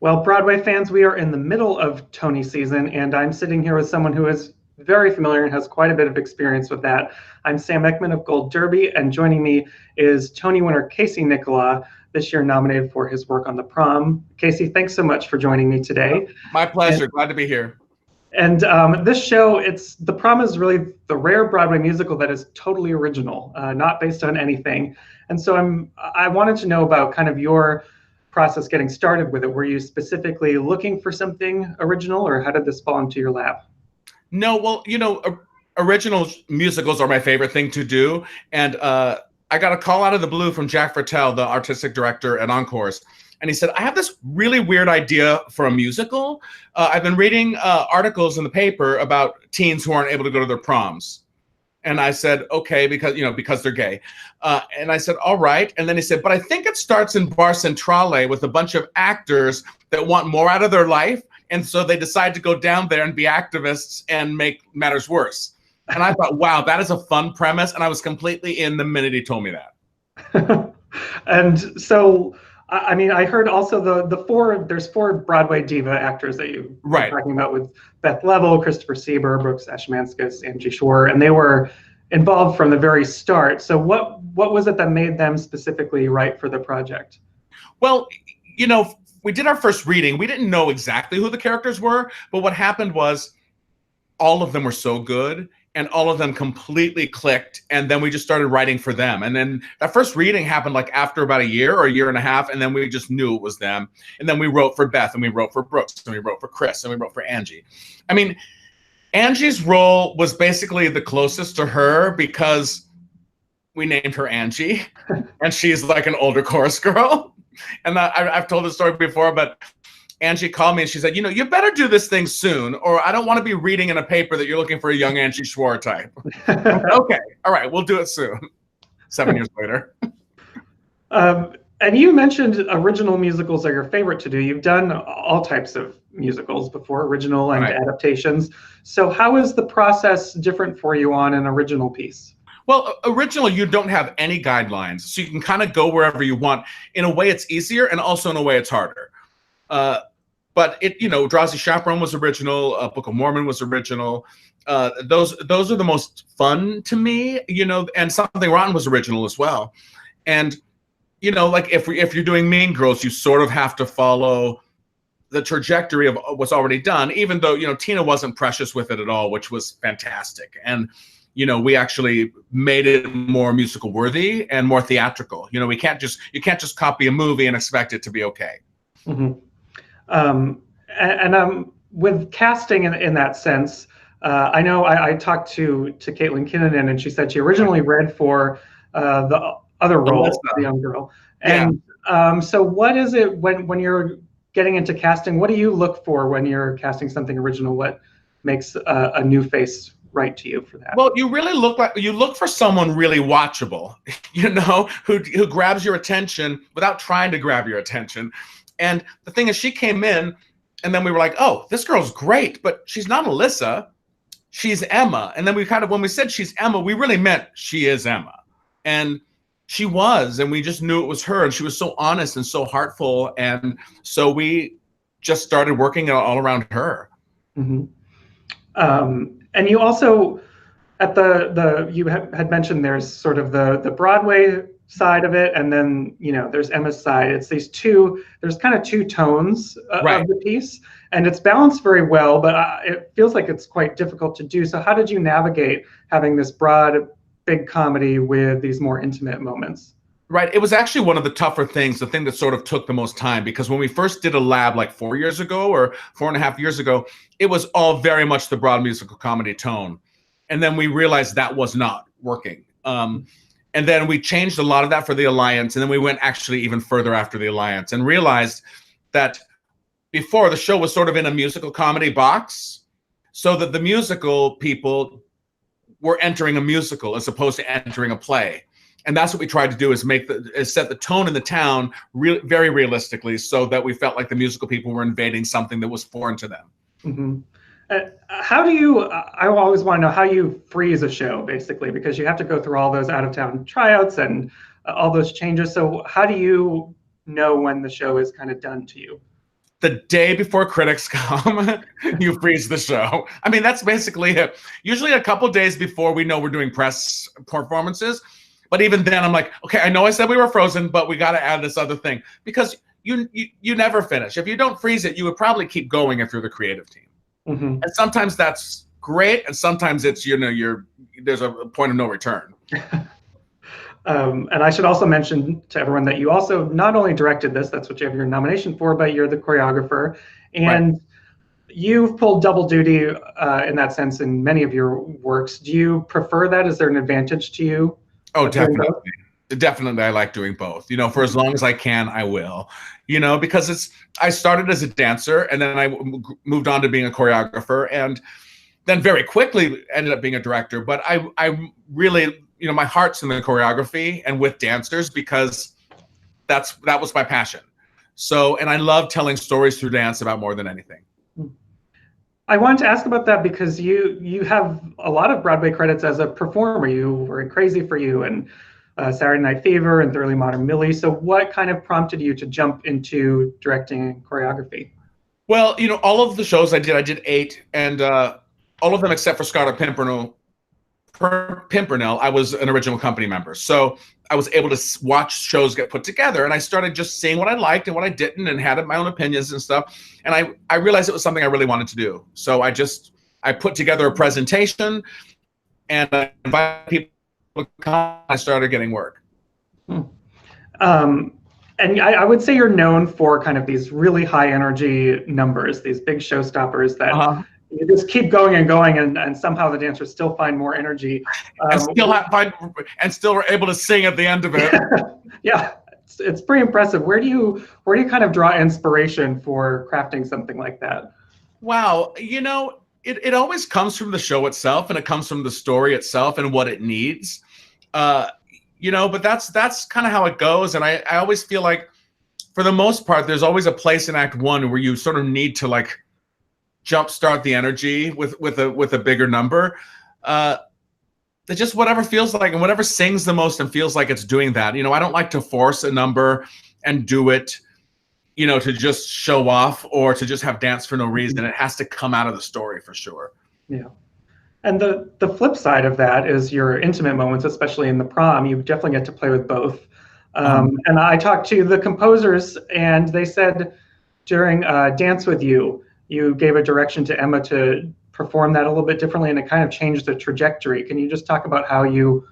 Well, Broadway fans, we are in the middle of Tony season, and I'm sitting here with someone who is very familiar and has quite a bit of experience with that. I'm Sam Eckmann of Gold Derby, and joining me is Tony winner Casey Nicholaw, this year nominated for his work on The Prom. Casey, thanks so much for joining me today. My pleasure. Glad to be here. And this show, The Prom is really the rare Broadway musical that is totally original, not based on anything. And so I wanted to know about kind of your process getting started with it. Were you specifically looking for something original, or how did this fall into your lap? No, well, original musicals are my favorite thing to do. And I got a call out of the blue from Jack Fertel, the artistic director at Encores. And he said, I have this really weird idea for a musical. I've been reading articles in the paper about teens who aren't able to go to their proms. And I said, okay, because they're gay. And I said, all right. And then he said, but I think it starts in Bar Centrale with a bunch of actors that want more out of their life. And so they decide to go down there and be activists and make matters worse. And I thought, wow, that is a fun premise. And I was completely in the minute he told me that. And so, I mean, I heard also there's four Broadway diva actors that you were talking about, with Beth Leavel, Christopher Sieber, Brooks Ashmanskas, Angie Schwarr, and they were involved from the very start. So what was it that made them specifically right for the project? Well, we did our first reading. We didn't know exactly who the characters were, but what happened was all of them were so good. And all of them completely clicked. And then we just started writing for them. And then that first reading happened like after about a year or a year and a half. And then we just knew it was them. And then we wrote for Beth, and we wrote for Brooks, and we wrote for Chris, and we wrote for Angie. I mean, Angie's role was basically the closest to her because we named her Angie. And she's like an older chorus girl. And I've told this story before, but Angie called me and she said, you better do this thing soon, or I don't want to be reading in a paper that you're looking for a young Angie Schwarr type. Okay, all right, we'll do it soon. 7 years later. And you mentioned original musicals are your favorite to do. You've done all types of musicals before, original and adaptations. So how is the process different for you on an original piece? Well, original, you don't have any guidelines. So you can kind of go wherever you want. In a way, it's easier, and also in a way, it's harder. But Drowsy Chaperone was original. Book of Mormon was original. Those are the most fun to me, and Something Rotten was original as well. And, like if you're doing Mean Girls, you sort of have to follow the trajectory of what's already done, even though, Tina wasn't precious with it at all, which was fantastic. And, we actually made it more musical worthy and more theatrical. You can't just copy a movie and expect it to be okay. Mm-hmm. With casting in that sense, I know I talked to Caitlin Kinnunen, and she said she originally read for the other role, the young girl. And so what is it when you're getting into casting? What do you look for when you're casting something original? What makes a new face right to you for that? Well, you really look for someone really watchable, who grabs your attention without trying to grab your attention. And the thing is, she came in, and then we were like, oh, this girl's great, but she's not Alyssa, she's Emma. And then when we said she's Emma, we really meant she is Emma. And she was, and we just knew it was her. And she was so honest and so heartful. And so we just started working all around her. Mm-hmm. And you also, at you had mentioned there's sort of the Broadway side of it, and then there's Emma's side. It's there's kind of two tones of the piece, and it's balanced very well, but it feels like it's quite difficult to do. So how did you navigate having this broad, big comedy with these more intimate moments? Right. It was actually one of the tougher things, the thing that sort of took the most time, because when we first did a lab like 4 years ago or 4.5 years ago, it was all very much the broad musical comedy tone. And then we realized that was not working. And then we changed a lot of that for the Alliance. And then we went actually even further after the Alliance and realized that before, the show was sort of in a musical comedy box, so that the musical people were entering a musical as opposed to entering a play. And that's what we tried to do, is set the tone in the town very realistically, so that we felt like the musical people were invading something that was foreign to them. Mm-hmm. How do you, I always want to know how you freeze a show, basically, because you have to go through all those out-of-town tryouts and all those changes. So how do you know when the show is kind of done to you? the day before critics come, you freeze the show. I mean, that's basically it. Usually a couple days before we know we're doing press performances. But even then, I'm like, okay, I know I said we were frozen, but we got to add this other thing. Because you never finish. If you don't freeze it, you would probably keep going if you're the creative team. Mm-hmm. And sometimes that's great. And sometimes it's, there's a point of no return. And I should also mention to everyone that you also not only directed this, that's what you have your nomination for, but you're the choreographer. And right. You've pulled double duty in that sense in many of your works. Do you prefer that? Is there an advantage to you? Oh, definitely. Definitely, I like doing both. For as long as I can, I will. Because I started as a dancer, and then I moved on to being a choreographer, and then very quickly ended up being a director. But I really, my heart's in the choreography and with dancers, because that was my passion. So, and I love telling stories through dance about more than anything. I wanted to ask about that because you have a lot of Broadway credits as a performer. You were in Crazy for You and Saturday Night Fever and Thoroughly Modern Millie. So what kind of prompted you to jump into directing and choreography? Well, all of the shows I did 8, and all of them except for Scarlet Pimpernel, I was an original company member. So I was able to watch shows get put together, and I started just seeing what I liked and what I didn't, and had my own opinions and stuff. And I realized it was something I really wanted to do. So I put together a presentation, and I invited people to come. I started getting work. And I would say you're known for kind of these really high energy numbers, these big showstoppers that you just keep going and going, and somehow the dancers still find more energy. And still are able to sing at the end of it. Yeah, it's pretty impressive. Where do you kind of draw inspiration for crafting something like that? Wow, it always comes from the show itself, and it comes from the story itself and what it needs. But that's kind of how it goes. And I always feel like, for the most part, there's always a place in Act 1 where you sort of need to jumpstart the energy with a bigger number. That just whatever feels like, and whatever sings the most and feels like it's doing that. I don't like to force a number and do it, to just show off or to just have dance for no reason. It has to come out of the story for sure. Yeah. And the flip side of that is your intimate moments, especially in the Prom. You definitely get to play with both. And I talked to the composers, and they said during Dance With You, you gave a direction to Emma to perform that a little bit differently, and it kind of changed the trajectory. Can you just talk about how you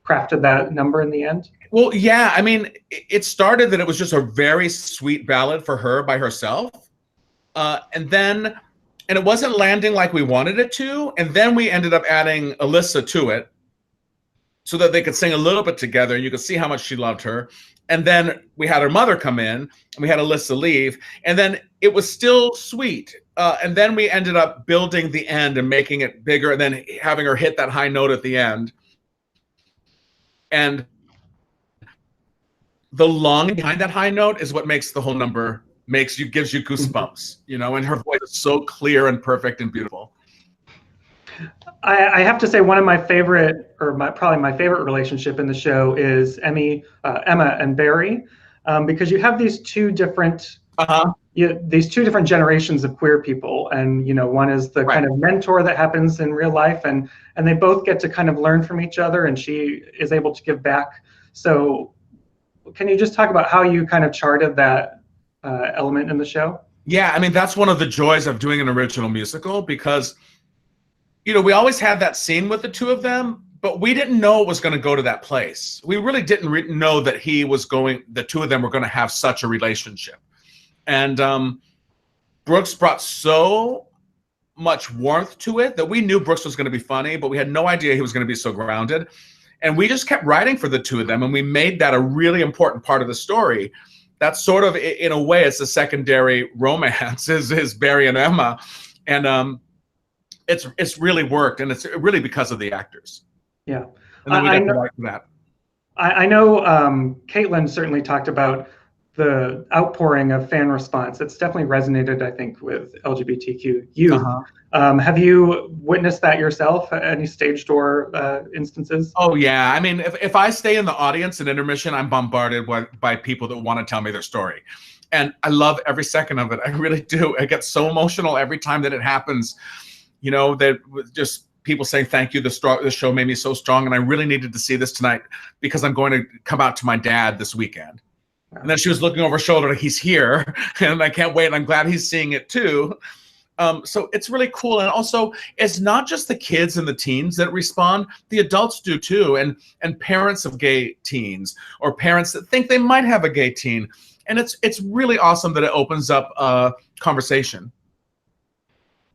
crafted that number in the end? Well, yeah. I mean, it started that it was just a very sweet ballad for her by herself. And it wasn't landing like we wanted it to. And then we ended up adding Alyssa to it so that they could sing a little bit together. You could see how much she loved her. And then we had her mother come in, and we had Alyssa leave. And then it was still sweet. And then we ended up building the end and making it bigger, and then having her hit that high note at the end. And the longing behind that high note is what makes the whole number, gives you goosebumps, and her voice is so clear and perfect and beautiful. I have to say, one of my favorite, probably my favorite relationship in the show is Emma and Barry, because you have these two different generations of queer people, and one is the kind of mentor that happens in real life, and they both get to kind of learn from each other, and she is able to give back. So, can you just talk about how you kind of charted that element in the show? Yeah, I mean, that's one of the joys of doing an original musical, because we always had that scene with the two of them, but we didn't know it was going to go to that place. We really didn't know that the two of them were going to have such a relationship. And Brooks brought so much warmth to it that we knew Brooks was going to be funny, but we had no idea he was going to be so grounded. And we just kept writing for the two of them, and we made that a really important part of the story. That's sort of, in a way, it's a secondary romance, is Barry and Emma. And it's really worked, and it's really because of the actors. Yeah. And then we got to like that. I know Caitlin certainly talked about the outpouring of fan response. It's definitely resonated, I think, with LGBTQ youth. Have you witnessed that yourself? Any stage door instances? Oh, yeah. I mean, if I stay in the audience in intermission, I'm bombarded by people that want to tell me their story. and I love every second of it. I really do. I get so emotional every time that it happens. You know, that just people saying thank you. The show made me so strong, and I really needed to see this tonight because I'm going to come out to my dad this weekend. And then she was looking over her shoulder, like, he's here, and I can't wait. And I'm glad he's seeing it too. So it's really cool. And also, it's not just the kids and the teens that respond, the adults do too. And parents of gay teens, or parents that think they might have a gay teen. And it's really awesome that it opens up a conversation.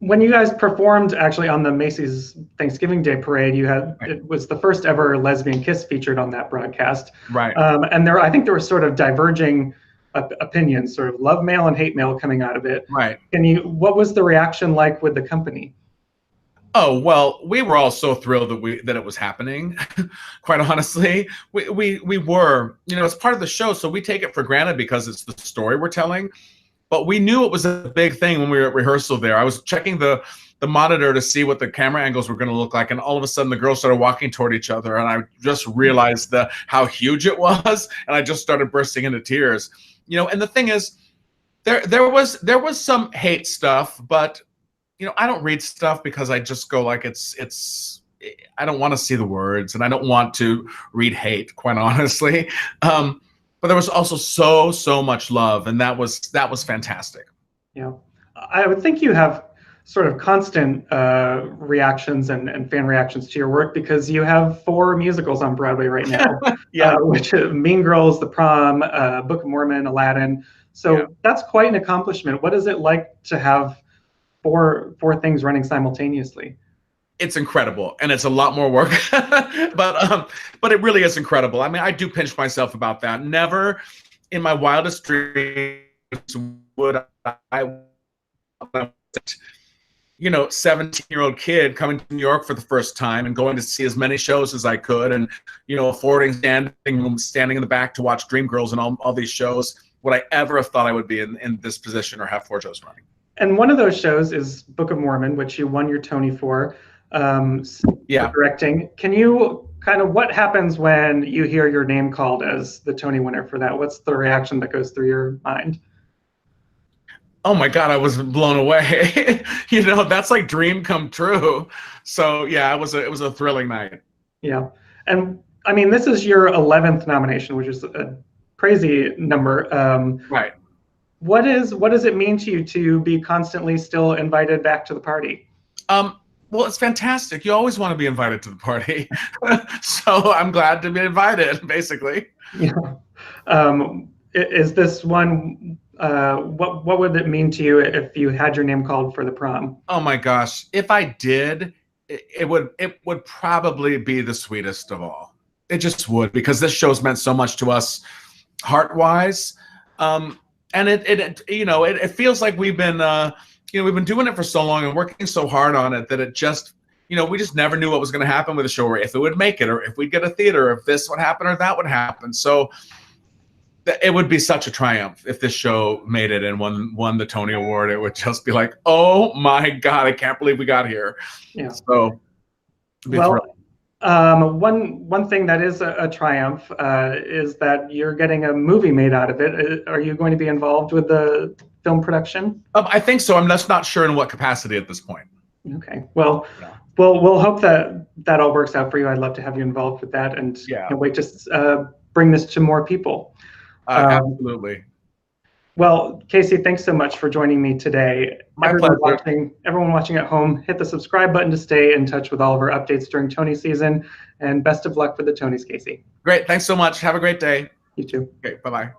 When you guys performed actually on the Macy's Thanksgiving Day Parade, it was the first ever lesbian kiss featured on that broadcast. Right. And I think there were sort of diverging opinions, sort of love mail and hate mail coming out of it. Right. What was the reaction like with the company? Oh, well, we were all so thrilled that it was happening. Quite honestly, we were, it's part of the show, so we take it for granted because it's the story we're telling. But we knew it was a big thing when we were at rehearsal there. I was checking the monitor to see what the camera angles were going to look like, and all of a sudden the girls started walking toward each other, and I just realized how huge it was, and I just started bursting into tears. And the thing is, there was some hate stuff, but I don't read stuff because I just go like it's I don't want to see the words, and I don't want to read hate, quite honestly. But there was also so much love, and that was fantastic. Yeah, I would think you have sort of constant reactions and fan reactions to your work because you have 4 musicals on Broadway right now. Yeah, which Mean Girls, The Prom, Book of Mormon, Aladdin. So that's quite an accomplishment. What is it like to have four things running simultaneously? It's incredible, and it's a lot more work, but it really is incredible. I mean, I do pinch myself about that. Never in my wildest dreams would I 17-year-old kid coming to New York for the first time and going to see as many shows as I could, and affording standing in the back to watch Dreamgirls and all these shows. Would I ever have thought I would be in this position or have 4 shows running? And one of those shows is Book of Mormon, which you won your Tony for. Directing. Can you what happens when you hear your name called as the Tony winner for that? What's the reaction that goes through your mind? Oh my God, I was blown away. That's like dream come true. So yeah, it was a thrilling night. Yeah. And I mean, this is your 11th nomination, which is a crazy number. Right. What does it mean to you to be constantly still invited back to the party? Well, it's fantastic. You always want to be invited to the party. So I'm glad to be invited, basically. Yeah. Is this one, what would it mean to you if you had your name called for the prom? Oh my gosh. If I did, it would probably be the sweetest of all. It just would, because this show's meant so much to us heart-wise. And it feels like we've been we've been doing it for so long and working so hard on it that it just, we just never knew what was going to happen with the show, or if it would make it, or if we'd get a theater, or if this would happen or that would happen. So it would be such a triumph if this show made it and won the Tony Award. It would just be like, oh my God, I can't believe we got here. Yeah. So, one thing that is a triumph is that you're getting a movie made out of it. Are you going to be involved with the film production? I think so. I'm just not sure in what capacity at this point. Okay. Well, we'll hope that all works out for you. I'd love to have you involved with that, and can't wait to bring this to more people. Absolutely. Well, Casey, thanks so much for joining me today. My pleasure. Everyone watching at home, hit the subscribe button to stay in touch with all of our updates during Tony season, and best of luck for the Tonys, Casey. Great. Thanks so much. Have a great day. You too. Okay. Bye-bye.